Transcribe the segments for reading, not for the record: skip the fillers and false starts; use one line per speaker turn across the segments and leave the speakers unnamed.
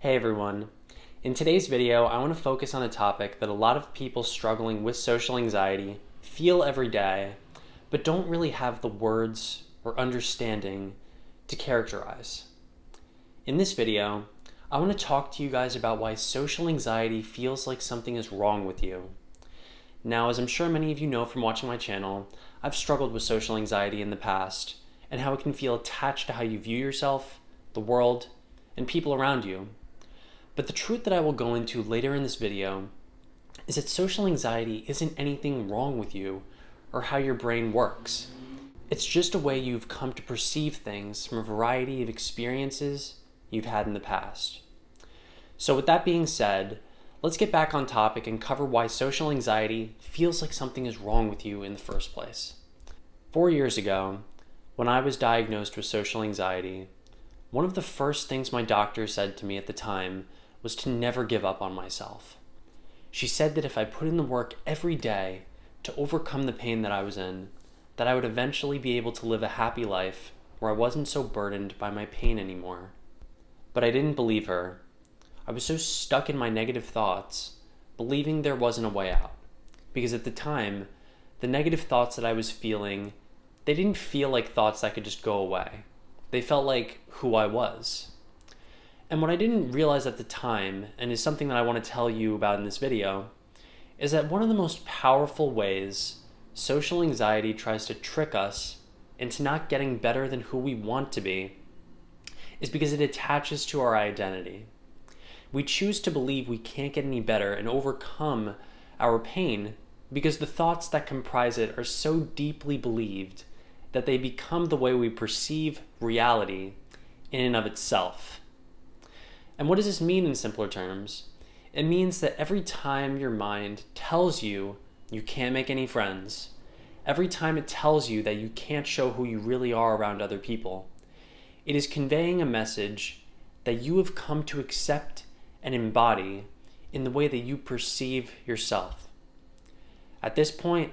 Hey everyone. In today's video, I want to focus on a topic that a lot of people struggling with social anxiety feel every day, but don't really have the words or understanding to characterize. In this video, I want to talk to you guys about why social anxiety feels like something is wrong with you. Now, as I'm sure many of you know from watching my channel, I've struggled with social anxiety in the past and how it can feel attached to how you view yourself, the world, and people around you. But the truth that I will go into later in this video is that social anxiety isn't anything wrong with you or how your brain works. It's just a way you've come to perceive things from a variety of experiences you've had in the past. So with that being said, let's get back on topic and cover why social anxiety feels like something is wrong with you in the first place. 4 years ago, when I was diagnosed with social anxiety, one of the first things my doctor said to me at the time was to never give up on myself. She said that if I put in the work every day to overcome the pain that I was in, that I would eventually be able to live a happy life where I wasn't so burdened by my pain anymore. But I didn't believe her. I was so stuck in my negative thoughts, believing there wasn't a way out. Because at the time, the negative thoughts that I was feeling, they didn't feel like thoughts that could just go away. They felt like who I was. And what I didn't realize at the time, and is something that I want to tell you about in this video, is that one of the most powerful ways social anxiety tries to trick us into not getting better than who we want to be is because it attaches to our identity. We choose to believe we can't get any better and overcome our pain because the thoughts that comprise it are so deeply believed that they become the way we perceive reality in and of itself. And what does this mean in simpler terms? It means that every time your mind tells you you can't make any friends, every time it tells you that you can't show who you really are around other people, it is conveying a message that you have come to accept and embody in the way that you perceive yourself. At this point,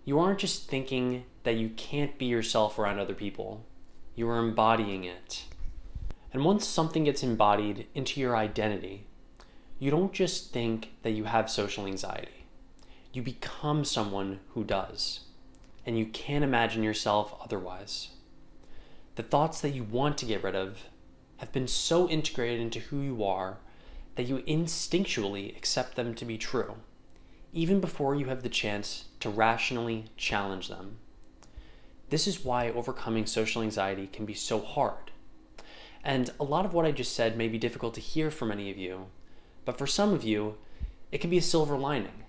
you aren't just thinking that you can't be yourself around other people, you are embodying it. And once something gets embodied into your identity, you don't just think that you have social anxiety. You become someone who does, and you can't imagine yourself otherwise. The thoughts that you want to get rid of have been so integrated into who you are that you instinctually accept them to be true, even before you have the chance to rationally challenge them. This is why overcoming social anxiety can be so hard. And a lot of what I just said may be difficult to hear for many of you, but for some of you, it can be a silver lining.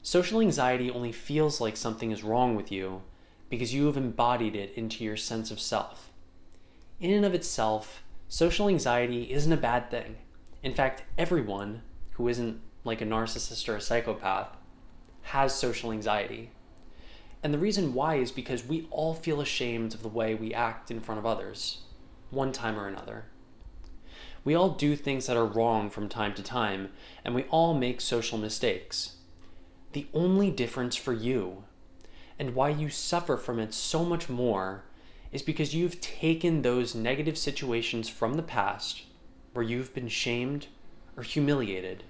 Social anxiety only feels like something is wrong with you because you have embodied it into your sense of self. In and of itself, social anxiety isn't a bad thing. In fact, everyone who isn't like a narcissist or a psychopath has social anxiety. And the reason why is because we all feel ashamed of the way we act in front of others, one time or another. We all do things that are wrong from time to time, and we all make social mistakes. The only difference for you, and why you suffer from it so much more, is because you've taken those negative situations from the past where you've been shamed or humiliated,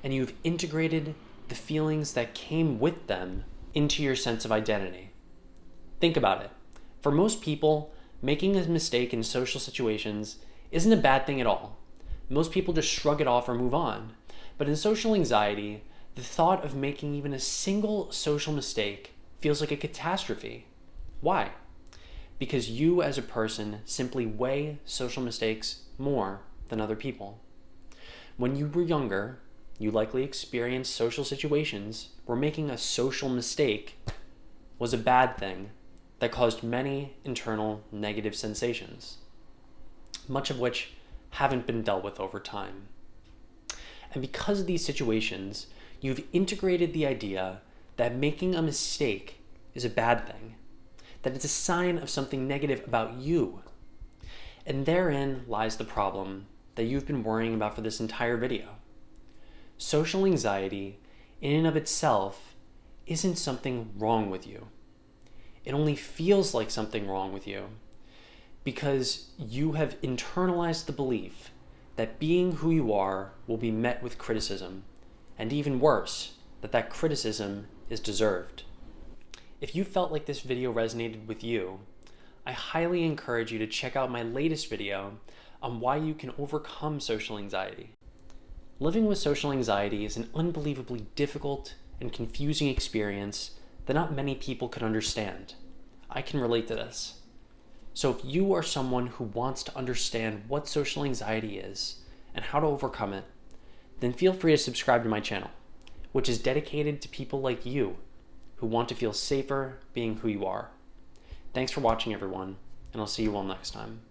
and you've integrated the feelings that came with them into your sense of identity. Think about it. For most people, making a mistake in social situations isn't a bad thing at all. Most people just shrug it off or move on. But in social anxiety, the thought of making even a single social mistake feels like a catastrophe. Why? Because you as a person simply weigh social mistakes more than other people. When you were younger, you likely experienced social situations where making a social mistake was a bad thing that caused many internal negative sensations, much of which haven't been dealt with over time. And because of these situations, you've integrated the idea that making a mistake is a bad thing, that it's a sign of something negative about you. And therein lies the problem that you've been worrying about for this entire video. Social anxiety, in and of itself, isn't something wrong with you. It only feels like something wrong with you because you have internalized the belief that being who you are will be met with criticism, and even worse, that criticism is deserved. If you felt like this video resonated with you, I highly encourage you to check out my latest video on why you can overcome social anxiety. Living with social anxiety is an unbelievably difficult and confusing experience that not many people can understand. I can relate to this. So if you are someone who wants to understand what social anxiety is and how to overcome it, then feel free to subscribe to my channel, which is dedicated to people like you who want to feel safer being who you are. Thanks for watching, everyone, and I'll see you all next time.